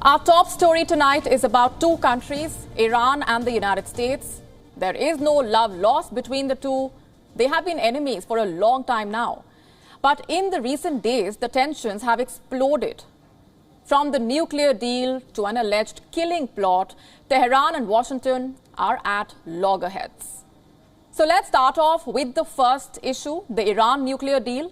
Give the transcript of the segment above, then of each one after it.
Our top story tonight is about two countries, Iran and the United States. There is no love lost between the two. They have been enemies for a long time now. But in the recent days, the tensions have exploded. From the nuclear deal to an alleged killing plot, Tehran and Washington are at loggerheads. So let's start off with the first issue, the Iran nuclear deal.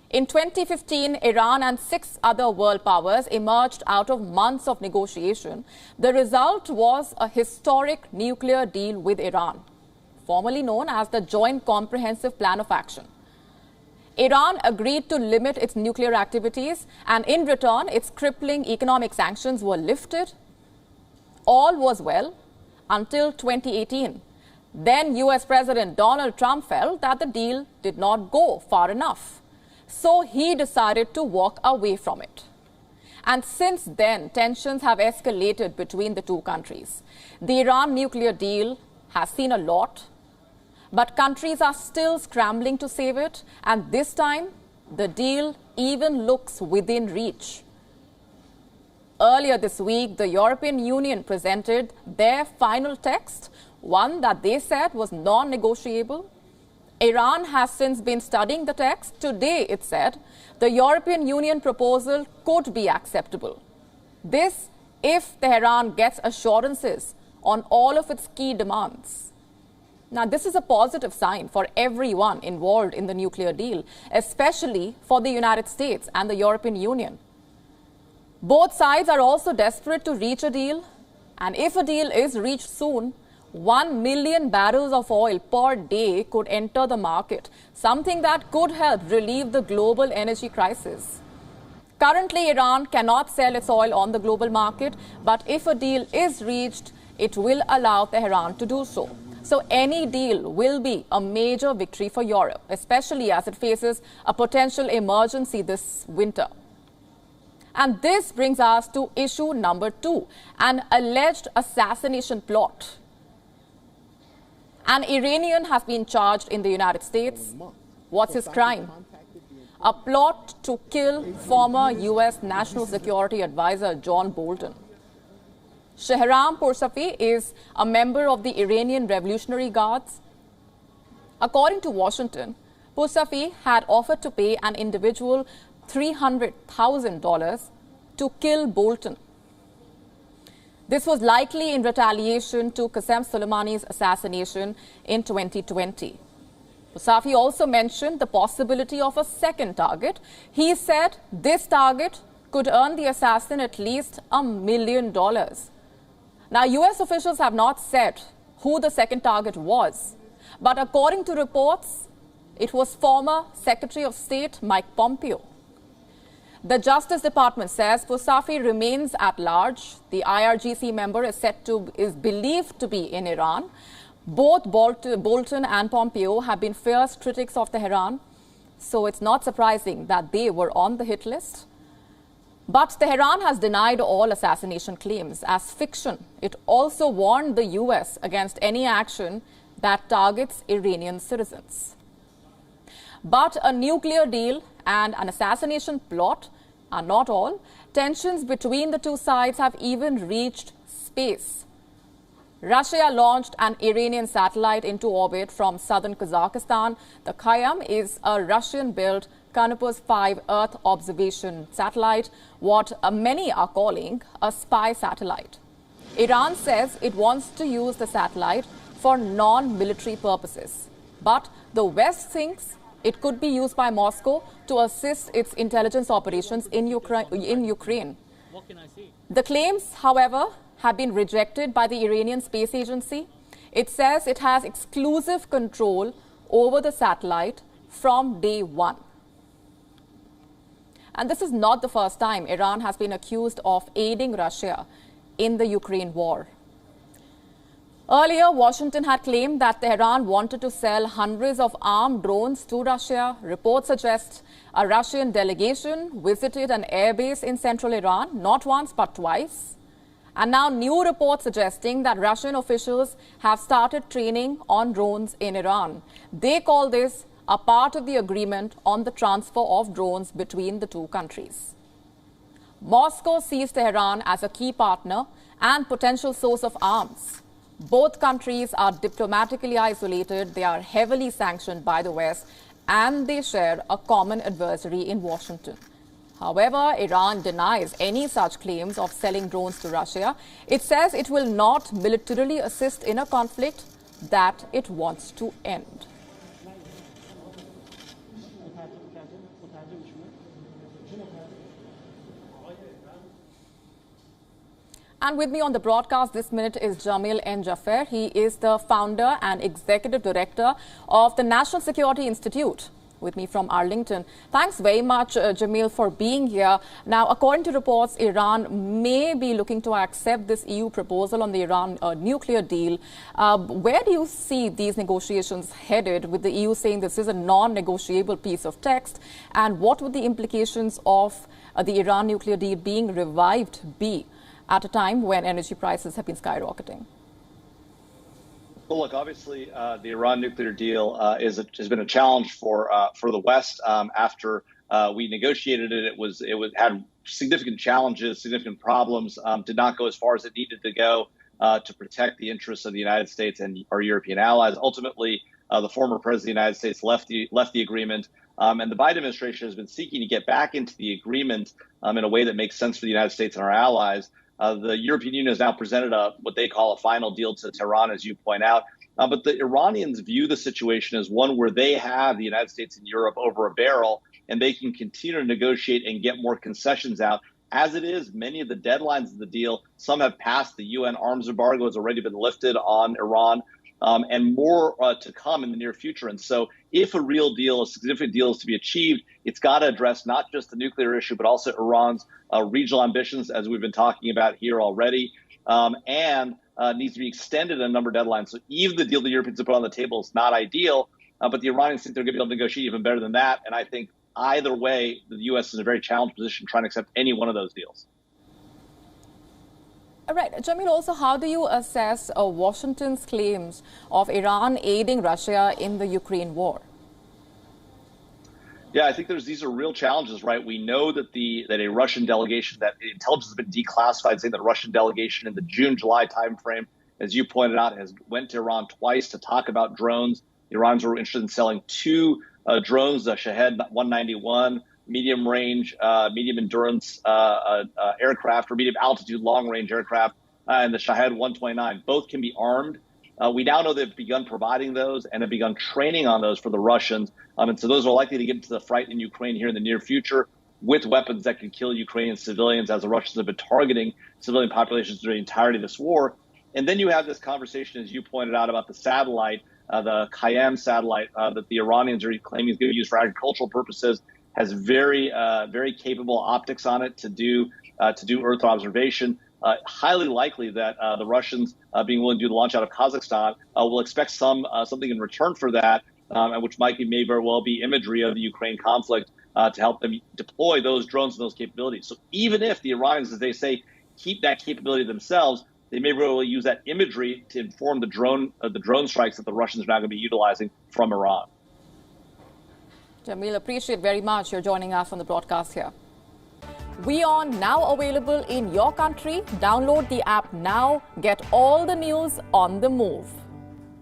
In 2015, Iran and 6 other world powers emerged out of months of negotiation. The result was a historic nuclear deal with Iran, formerly known as the Joint Comprehensive Plan of Action. Iran agreed to limit its nuclear activities, and in return, its crippling economic sanctions were lifted. All was well until 2018. Then US President Donald Trump felt that the deal did not go far enough. So he decided to walk away from it. And since then, tensions have escalated between the two countries. The Iran nuclear deal has seen a lot, but countries are still scrambling to save it. And this time, the deal even looks within reach. Earlier this week, the European Union presented their final text, one that they said was non-negotiable. Iran has since been studying the text. Today, it said, the European Union proposal could be acceptable. This if Tehran gets assurances on all of its key demands. Now, this is a positive sign for everyone involved in the nuclear deal, especially for the United States and the European Union. Both sides are also desperate to reach a deal, and if a deal is reached soon, 1 million barrels of oil per day could enter the market, something that could help relieve the global energy crisis. Currently, Iran cannot sell its oil on the global market, but if a deal is reached, it will allow Tehran to do so. So any deal will be a major victory for Europe, especially as it faces a potential emergency this winter. And this brings us to issue number 2, an alleged assassination plot. An Iranian has been charged in the United States. What's his crime? A plot to kill former U.S. National Security Advisor John Bolton. Shahram Poursafi is a member of the Iranian Revolutionary Guards. According to Washington, Poursafi had offered to pay an individual $300,000 to kill Bolton. This was likely in retaliation to Qasem Soleimani's assassination in 2020. Poursafi also mentioned the possibility of a second target. He said this target could earn the assassin at least $1 million. Now, U.S. officials have not said who the second target was, but according to reports, it was former Secretary of State Mike Pompeo. The Justice Department says Poursafi remains at large. The IRGC member is believed to be in Iran. Both Bolton and Pompeo have been fierce critics of Tehran, so it's not surprising that they were on the hit list. But Tehran has denied all assassination claims as fiction. It also warned the U.S. against any action that targets Iranian citizens. But a nuclear deal and an assassination plot are not all. Tensions between the two sides have even reached space. Russia launched an Iranian satellite into orbit from southern Kazakhstan. The Kayam is a Russian-built Canopus 5 Earth observation satellite, what many are calling a spy satellite. Iran says it wants to use the satellite for non-military purposes, but the West thinks it could be used by Moscow to assist its intelligence operations in Ukraine. What can I see? The claims, however, have been rejected by the Iranian Space Agency. It says it has exclusive control over the satellite from day one. And this is not the first time Iran has been accused of aiding Russia in the Ukraine war. Earlier, Washington had claimed that Tehran wanted to sell hundreds of armed drones to Russia. Reports suggest a Russian delegation visited an airbase in central Iran, not once but twice. And now new reports suggesting that Russian officials have started training on drones in Iran. They call this a part of the agreement on the transfer of drones between the two countries. Moscow sees Tehran as a key partner and potential source of arms. Both countries are diplomatically isolated, they are heavily sanctioned by the West, and they share a common adversary in Washington. However, Iran denies any such claims of selling drones to Russia. It says it will not militarily assist in a conflict that it wants to end. And with me on the broadcast this minute is Jamil and Jaffer. He is the founder and executive director of the National Security Institute. With me from Arlington. Thanks very much, Jamil, for being here. Now, according to reports, Iran may be looking to accept this EU proposal on the Iran nuclear deal. Where do you see these negotiations headed, with the EU saying this is a non-negotiable piece of text? And what would the implications of the Iran nuclear deal being revived be at a time when energy prices have been skyrocketing? Well, look, obviously, the Iran nuclear deal has been a challenge for the West. After we negotiated it, it had significant challenges, significant problems. Did not go as far as it needed to go to protect the interests of the United States and our European allies. Ultimately, the former president of the United States left the agreement, and the Biden administration has been seeking to get back into the agreement in a way that makes sense for the United States and our allies. The European Union has now presented what they call a final deal to Tehran, as you point out. But the Iranians view the situation as one where they have the United States and Europe over a barrel, and they can continue to negotiate and get more concessions out. As it is, many of the deadlines of the deal, some have passed. The UN arms embargo has already been lifted on Iran, and more to come in the near future. And so if a real deal, a significant deal is to be achieved, it's got to address not just the nuclear issue, but also Iran's regional ambitions, as we've been talking about here already, and needs to be extended in a number of deadlines. So even the deal the Europeans have put on the table is not ideal, but the Iranians think they're going to be able to negotiate even better than that. And I think either way, the U.S. is in a very challenged position trying to accept any one of those deals. All right. Jamil, also, how do you assess Washington's claims of Iran aiding Russia in the Ukraine war? Yeah, I think these are real challenges, right? We know that a Russian delegation, that intelligence has been declassified, saying that a Russian delegation in the June-July timeframe, as you pointed out, went to Iran twice to talk about drones. The Iranians were interested in selling two drones, the Shahed 191, medium range, medium endurance aircraft, or medium altitude, long range aircraft, and the Shahed 129. Both can be armed. We now know they've begun providing those and have begun training on those for the Russians. And so those are likely to get into the fight in Ukraine here in the near future with weapons that can kill Ukrainian civilians, as the Russians have been targeting civilian populations during the entirety of this war. And then you have this conversation, as you pointed out, about the satellite, the Kayam satellite that the Iranians are claiming is going to be used for agricultural purposes, has very capable optics on it to do Earth observation. Highly likely that the Russians, being willing to do the launch out of Kazakhstan, will expect something in return for that, which may very well be imagery of the Ukraine conflict to help them deploy those drones and those capabilities. So even if the Iranians, as they say, keep that capability themselves, they may very well use that imagery to inform the drone strikes that the Russians are now going to be utilizing from Iran. Jamil, appreciate very much you're joining us on the broadcast here. WION now available in your country. Download the app now. Get all the news on the move.